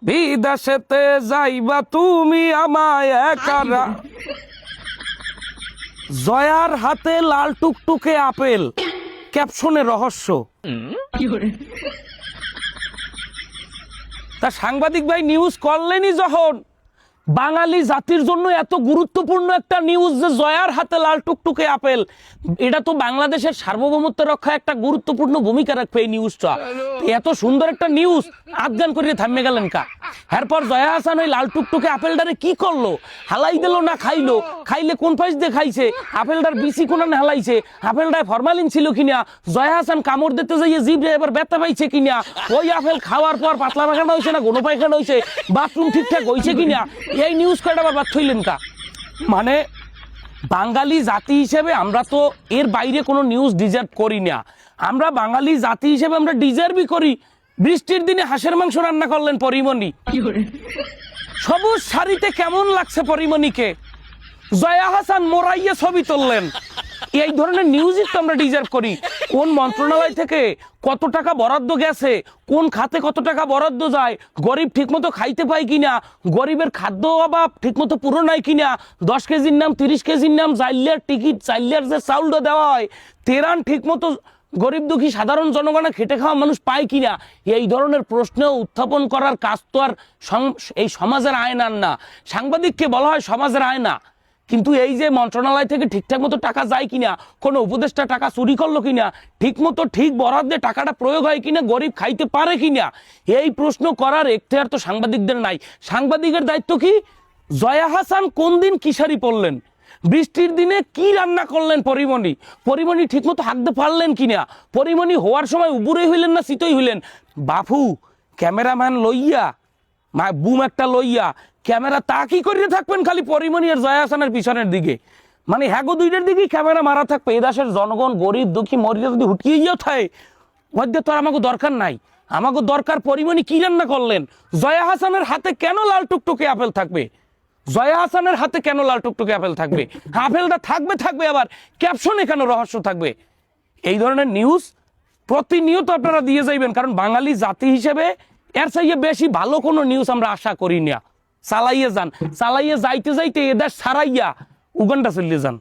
বিদেশেতে যাইবা তুমি আমায় একারা, জয়ার হাতে লাল টুকটুকে আপেল, ক্যাপশনে রহস্য। তা সাংবাদিক ভাই নিউজ করলেনই যখন, বাঙালি জাতির জন্য এত গুরুত্বপূর্ণ একটা নিউজ যে জয়ার হাতে লাল টুকটুকে আপেল, এটা তো বাংলাদেশের সার্বভৌমত্ব রক্ষা একটা গুরুত্বপূর্ণ ভূমিকা রাখবে এই নিউজটা। এত সুন্দর একটা নিউজ আফগান করে থামে গেলেন কা? এরপর জয়া হাসান ওই লাল টুকটুকে আপেলটারে কি করলো? হালাই দিল না খাইলো? খাইলে কোন পাশ দিয়ে খাইছে? আপেলটার বিচি কোনান হালাইছে? আপেলটায় ফরমালিন ছিল কিনা? জয়া হাসান কামড় দিতে যাইয়ে জিভে এবার ব্যথা পাইছে কিনা? ওই আপেল খাওয়ার পর পাতলা পায়খানা হয়েছে না ঘন পায়খানা হয়েছে? বাথরুম ঠিকঠাক হয়েছে কিনা? এই নিউজ কয়টা আবার বাদ থইলেন কা? মানে বাঙালি জাতি হিসেবে আমরা তো এর বাইরে কোনো নিউজ ডিজার্ভ করি না। আমরা বাঙালি জাতি হিসেবে আমরা ডিজার্ভই করি। বৃষ্টির দিনে হাঁসের মাংস রান্না করলেন পরিমণি, সবুজ শাড়িতে কেমন লাগছে পরিমণিকে? জয়া হাসান মোরাইয়ে ছবি তুললেন। এই ধরনের নিউজই তো আমরা ডিজার্ভ করি। কোন মন্ত্রণালয় থেকে কত টাকা বরাদ্দ গেছে, কোন খাতে কত টাকা বরাদ্দ যায়, গরিব ঠিকমতো খাইতে পায় কিনা, গরিবের খাদ্য অভাব ঠিকমতো পূরণ হয় কিনা, 10 কেজির নাম 30 কেজির নাম, চাইলের টিকিট, চাইলের যে চাউলটা দেওয়া হয়, তেরান ঠিকমতো গরিব দুঃখী সাধারণ জনগণে খেটে খাওয়া মানুষ পায় কিনা, এই ধরনের প্রশ্ন উত্থাপন করার কাজ তো আর এই সমাজের আয়নার না। সাংবাদিককে বলা হয় সমাজের আয়না, কিন্তু এই যে মন্ত্রণালয় থেকে ঠিকঠাক মতো টাকা যায় কিনা, কোনো উপদেষ্টা টাকা চুরি করলো কিনা, ঠিক মতো ঠিক বরাদ্দে টাকাটা প্রয়োগ হয় কিনা, গরিব খাইতে পারে কিনা, এই প্রশ্ন করার এখতিয়ার তো সাংবাদিকদের নাই। সাংবাদিকের দায়িত্ব কি? জয়া হাসান কোন দিন কিশারি পড়লেন, বৃষ্টির দিনে কি রান্না করলেন পরিমণি, পরিমণি ঠিকমতো হাঁকতে পারলেন কিনা, পরিমণি হওয়ার সময় উবুরে হইলেন না চিতই হইলেন, বাপু ক্যামেরাম্যান লইয়া বুম একটা লইয়া ক্যামেরা তা কি করিয়ে থাকবেন খালি পরিমণি আর জয়া হাসানের পিছনের দিকে? মানে হ্যাগো দুইটার দিকেই ক্যামেরা মারা থাকবে। এই দেশের জনগণ গরিব দুঃখী মরিয়া যদি হুটকিয়ে গিয়েও থাকে, মধ্যে তো আর আমাকে দরকার নাই। আমাকে দরকার পরিমণি কি রান্না করলেন। জয়া হাসানের হাতে কেন লাল টুকটুকে আপেল থাকবে? জয়া হাসানের হাতে কেন লাল টুকটুকে আপেল থাকবে? আপেলটা থাকবে থাকবে, আবার ক্যাপশনে কেন রহস্য থাকবে? এই ধরনের নিউজ প্রতিনিয়ত আপনারা দিয়ে যাইবেন, কারণ বাঙালি জাতি হিসেবে এর চাইয়ে বেশি ভালো কোনো নিউজ আমরা আশা করি না। চালাইয়ে যান, চালাইয়ে যাইতে যাইতে এদেশ ছাড়াইয়া উগান্ডা চলিয়ে যান।